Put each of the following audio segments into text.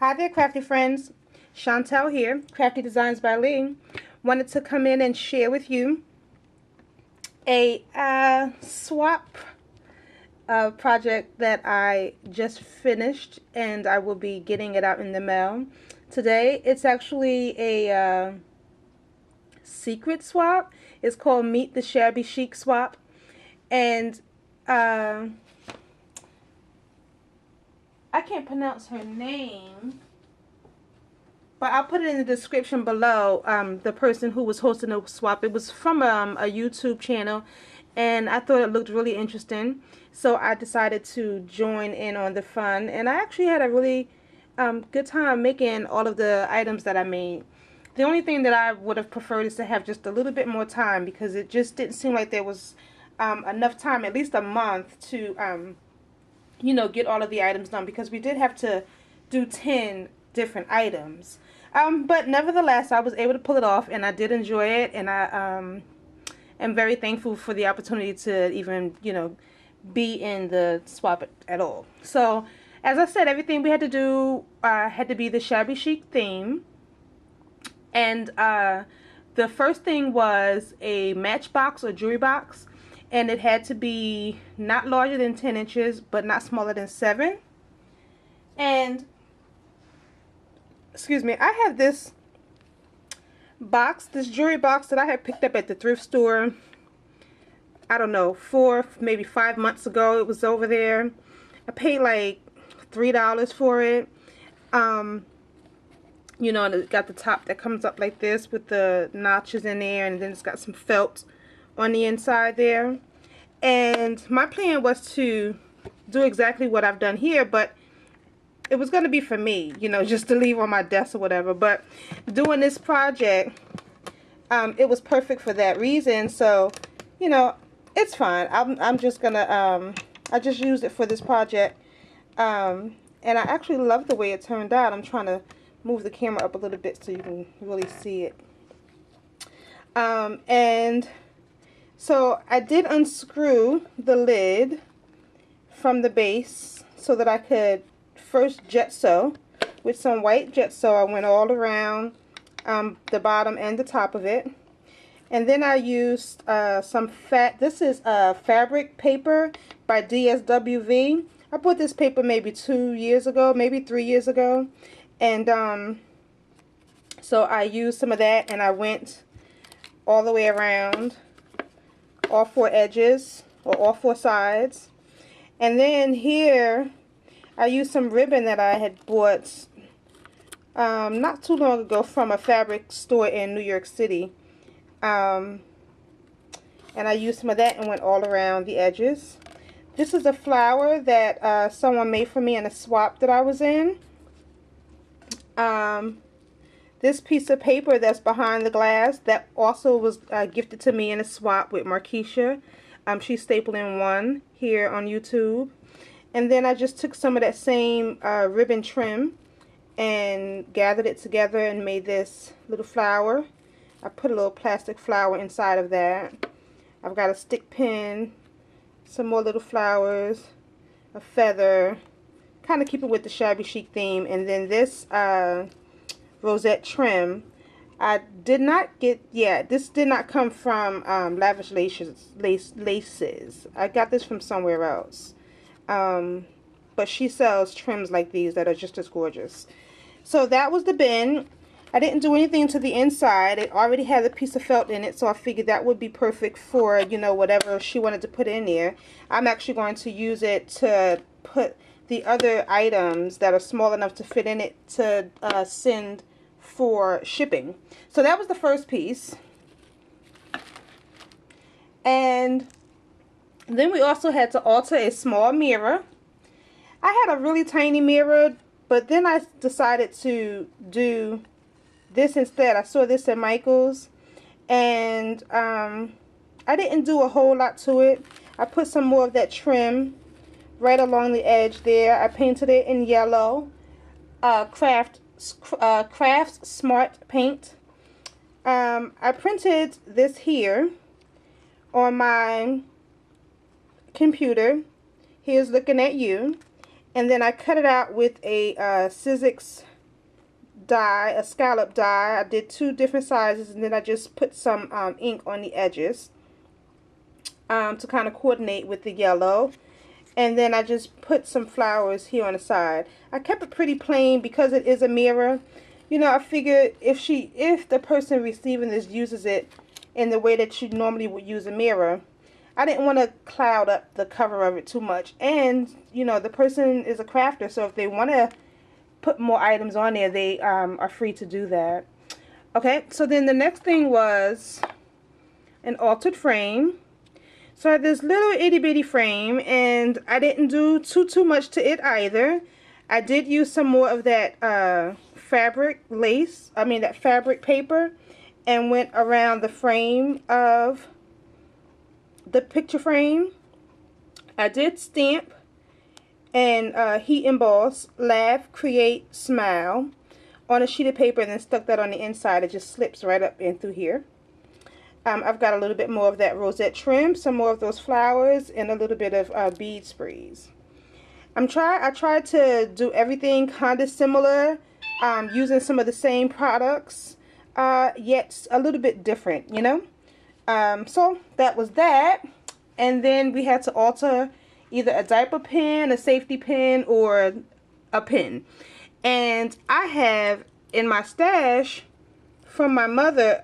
Hi there, crafty friends. Chantel here, Crafty Designs by Lee. Wanted to come in and share with you a swap project that I just finished, and I will be getting it out in the mail today. It's actually a secret swap. It's called Meet the Shabby Chic swap, and I can't pronounce her name, but I'll put it in the description below. The person who was hosting the swap, it was from a YouTube channel, and I thought it looked really interesting, so I decided to join in on the fun, and I actually had a really good time making all of the items that I made. The only thing that I would have preferred is to have just a little bit more time, because it just didn't seem like there was enough time, at least a month, to get all of the items done, because we did have to do 10 different items. But nevertheless, I was able to pull it off, and I did enjoy it, and I am very thankful for the opportunity to even, be in the swap at all. So, as I said, everything we had to do had to be the shabby chic theme. And the first thing was a matchbox or jewelry box, and it had to be not larger than 10 inches, but not smaller than 7. And excuse me, I have this box, this jewelry box that I had picked up at the thrift store, I don't know, 4, maybe 5 months ago. It was over there. I paid like $3 for it. And it got the top that comes up like this with the notches in there, and then it's got some felt on the inside there. And my plan was to do exactly what I've done here, but it was going to be for me, just to leave on my desk or whatever. But doing this project, it was perfect for that reason. So, it's fine. I'm just going to, I just used it for this project. And I actually love the way it turned out. I'm trying to move the camera up a little bit so you can really see it. And so I did unscrew the lid from the base so that I could first jet sew with some white jet sew. I went all around the bottom and the top of it, and then I used some this is fabric paper by DSWV. I bought this paper maybe 2 years ago, maybe 3 years ago, and so I used some of that, and I went all the way around all 4 edges, or all 4 sides. And then here I used some ribbon that I had bought not too long ago from a fabric store in New York City, and I used some of that and went all around the edges. This is a flower that someone made for me in a swap that I was in. This piece of paper that's behind the glass, that also was gifted to me in a swap with Markeisha. She's stapling one here on YouTube. And then I just took some of that same ribbon trim and gathered it together and made this little flower. I put a little plastic flower inside of that. I've got a stick pin, some more little flowers, a feather, kind of keep it with the shabby chic theme. And then this rosette trim, I did not get, this did not come from Lavish Laces. I got this from somewhere else. But she sells trims like these that are just as gorgeous. So that was the bin. I didn't do anything to the inside. It already had a piece of felt in it, so I figured that would be perfect for, whatever she wanted to put in there. I'm actually going to use it to put the other items that are small enough to fit in it to send for shipping. So that was the first piece. And then we also had to alter a small mirror. I had a really tiny mirror, but then I decided to do this instead. I saw this at Michael's, and I didn't do a whole lot to it. I put some more of that trim right along the edge there. I painted it in yellow, Crafts Smart paint. I printed this here on my computer. Here's looking at you. And then I cut it out with a Sizzix dye, a scallop dye. I did 2 different sizes, and then I just put some ink on the edges to kind of coordinate with the yellow. And then I just put some flowers here on the side. I kept it pretty plain because it is a mirror. You know, I figured if the person receiving this uses it in the way that you normally would use a mirror, I didn't want to cloud up the cover of it too much. And, you know, the person is a crafter, so if they want to put more items on there, they are free to do that. Okay, so then the next thing was an altered frame. So I had this little itty bitty frame, and I didn't do too much to it either. I did use some more of that fabric lace, that fabric paper, and went around the frame of the picture frame. I did stamp and heat emboss laugh, create, smile on a sheet of paper, and then stuck that on the inside. It just slips right up in through here. I've got a little bit more of that rosette trim, some more of those flowers, and a little bit of bead sprays. I tried to do everything kind of similar, using some of the same products, yet a little bit different, you know. So that was that. And then we had to alter either a diaper pin, a safety pin, or a pin. And I have in my stash from my mother,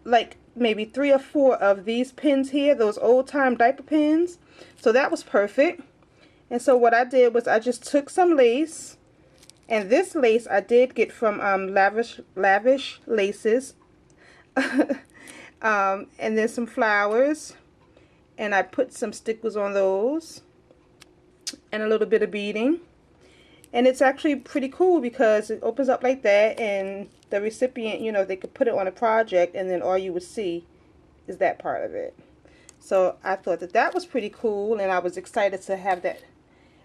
like maybe 3 or 4 of these pins here, those old time diaper pins. So that was perfect. And so what I did was I just took some lace, and this lace I did get from Lavish Laces, and then some flowers, and I put some stickers on those, and a little bit of beading. And it's actually pretty cool because it opens up like that, and the recipient, you know, they could put it on a project, and then all you would see is that part of it. So I thought that that was pretty cool, and I was excited to have that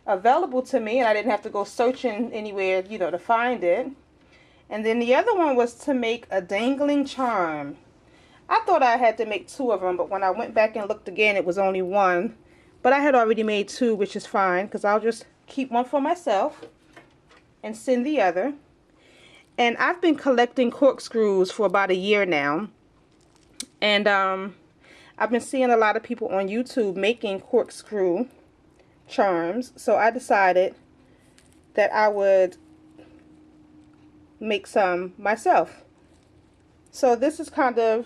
available to me, and I didn't have to go searching anywhere, you know, to find it. And then the other one was to make a dangling charm. I thought I had to make 2 of them, but when I went back and looked again, it was only 1. But I had already made 2, which is fine, because I'll just keep one for myself and send the other. And I've been collecting corkscrews for about a year now, and I've been seeing a lot of people on YouTube making corkscrew charms, so I decided that I would make some myself. So this is kind of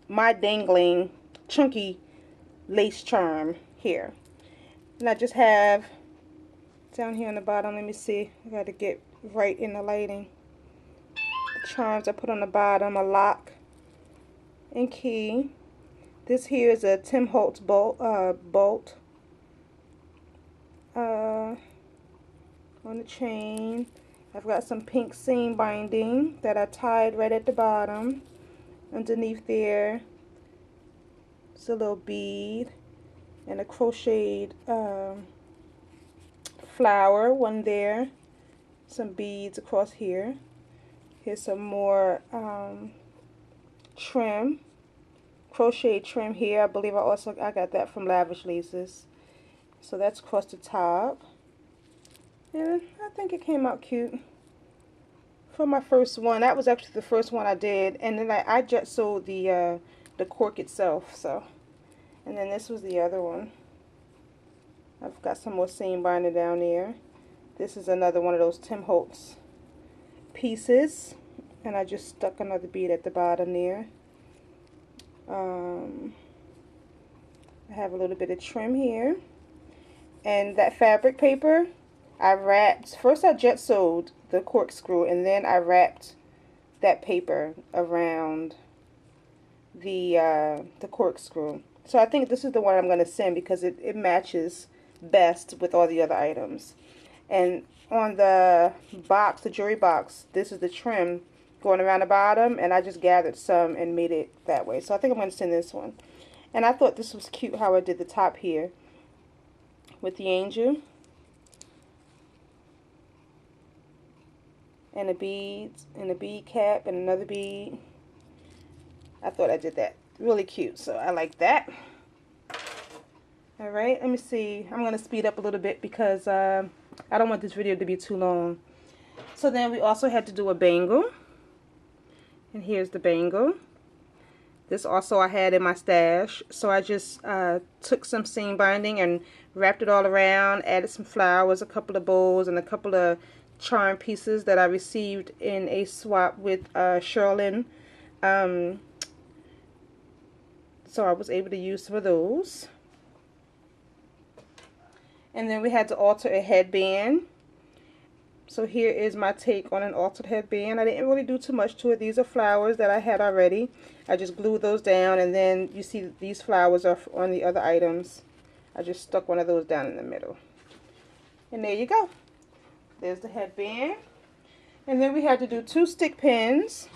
my dangling chunky lace charm here, and I just have down here on the bottom, let me see, I got to get right in the lighting, the charms I put on the bottom, a lock and key. This here is a Tim Holtz bolt on the chain. I've got some pink seam binding that I tied right at the bottom. Underneath there, it's a little bead and a crocheted flower, one there, some beads across here. Here's some more trim, crochet trim here. I believe I got that from Lavish Laces. So that's across the top, and I think it came out cute for my first one. That was actually the first one I did, and then I just sewed the cork itself. So, and then this was the other one. I've got some more seam binding down there. This is another one of those Tim Holtz pieces, and I just stuck another bead at the bottom there. I have a little bit of trim here, and that fabric paper I wrapped. First I jet sewed the corkscrew, and then I wrapped that paper around the corkscrew. So I think this is the one I'm going to send because it matches best with all the other items. And on the box, the jewelry box, this is the trim going around the bottom, and I just gathered some and made it that way. So I think I'm going to send this one. And I thought this was cute how I did the top here with the angel and the beads and the bead cap and another bead. I thought I did that really cute, so I like that. Alright, let me see. I'm going to speed up a little bit because I don't want this video to be too long. So then we also had to do a bangle. And here's the bangle. This also I had in my stash. So I just took some seam binding and wrapped it all around, added some flowers, a couple of bows, and a couple of charm pieces that I received in a swap with Sherlyn. So I was able to use some of those. And then we had to alter a headband. So here is my take on an altered headband. I didn't really do too much to it. These are flowers that I had already. I just glued those down, and then you see these flowers are on the other items. I just stuck one of those down in the middle. And there you go. There's the headband. And then we had to do 2 stick pins.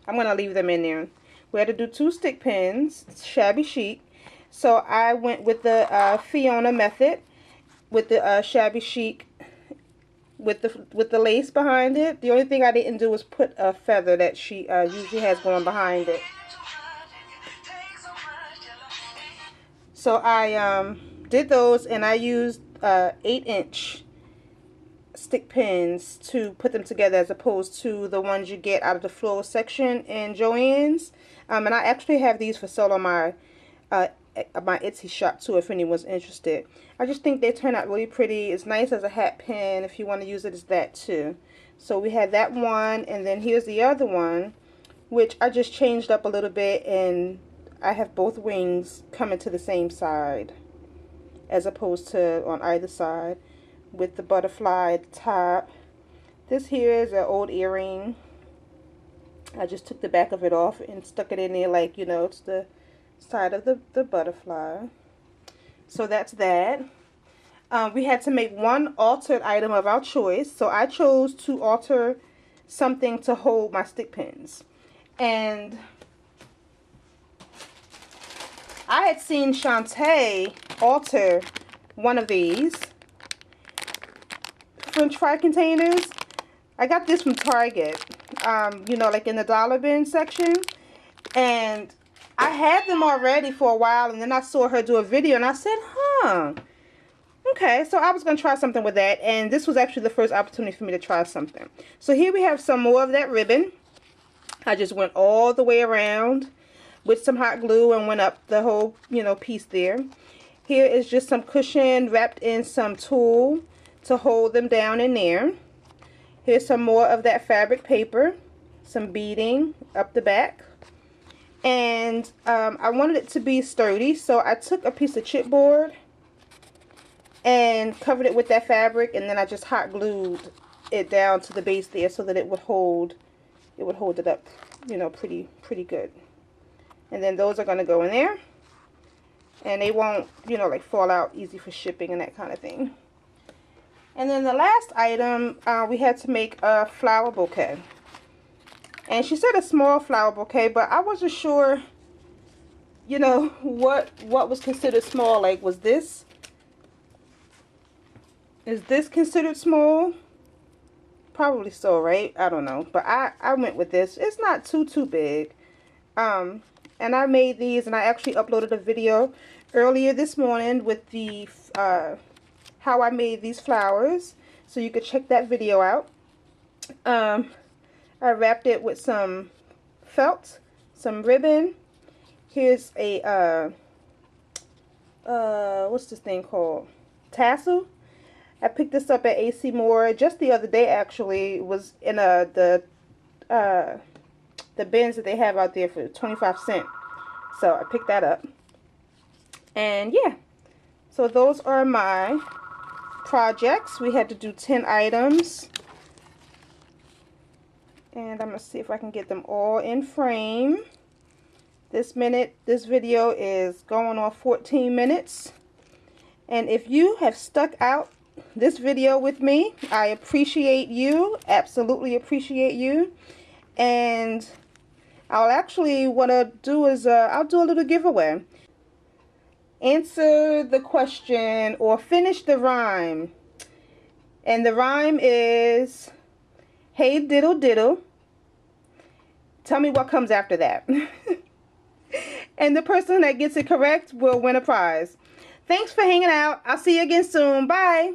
I'm going to leave them in there. We had to do 2 stick pins, Shabby Chic. So I went with the Fiona method with the Shabby Chic with the lace behind it. The only thing I didn't do was put a feather that she usually has going behind it. So I did those, and I used 8-inch stick pins to put them together, as opposed to the ones you get out of the floral section in Joann's. And I actually have these for sale on my Etsy shop too, if anyone's interested. I just think they turn out really pretty. It's nice as a hat pin if you want to use it as that too. So we had that one, and then here's the other one, which I just changed up a little bit, and I have both wings coming to the same side as opposed to on either side, with the butterfly at the top. This here is an old earring. I just took the back of it off and stuck it in there, like, you know, it's the side of the butterfly. So that's that. We had to make one altered item of our choice. So I chose to alter something to hold my stick pins. And I had seen Shantae alter one of these French fry containers. I got this from Target, you know, like in the dollar bin section. And I had them already for a while, and then I saw her do a video, and I said, huh, okay, so I was going to try something with that, and this was actually the first opportunity for me to try something. So here we have some more of that ribbon. I just went all the way around with some hot glue and went up the whole, you know, piece there. Here is just some cushion wrapped in some tulle to hold them down in there. Here's some more of that fabric paper, some beading up the back. And I wanted it to be sturdy, so I took a piece of chipboard and covered it with that fabric, and then I just hot glued it down to the base there so that it would hold it up, you know, pretty good. And then those are going to go in there, and they won't, you know, like fall out easy for shipping and that kind of thing. And then the last item, we had to make a flower bouquet. And she said a small flower bouquet, but I wasn't sure, you know, what was considered small. Like, is this considered small? Probably so, right? I don't know. But I went with this. It's not too big. And I made these, and I actually uploaded a video earlier this morning with the how I made these flowers. So you could check that video out. I wrapped it with some felt, some ribbon. Here's a, what's this thing called? Tassel. I picked this up at AC Moore just the other day, actually. It was in the bins that they have out there for 25 cents. So I picked that up. And yeah, so those are my projects. We had to do 10 items. And I'm going to see if I can get them all in frame. This video is going on 14 minutes. And if you have stuck out this video with me, I appreciate you. Absolutely appreciate you. And I'll actually, what I'll do is, I'll do a little giveaway. Answer the question or finish the rhyme. And the rhyme is, hey diddle diddle. Tell me what comes after that. And the person that gets it correct will win a prize. Thanks for hanging out. I'll see you again soon. Bye.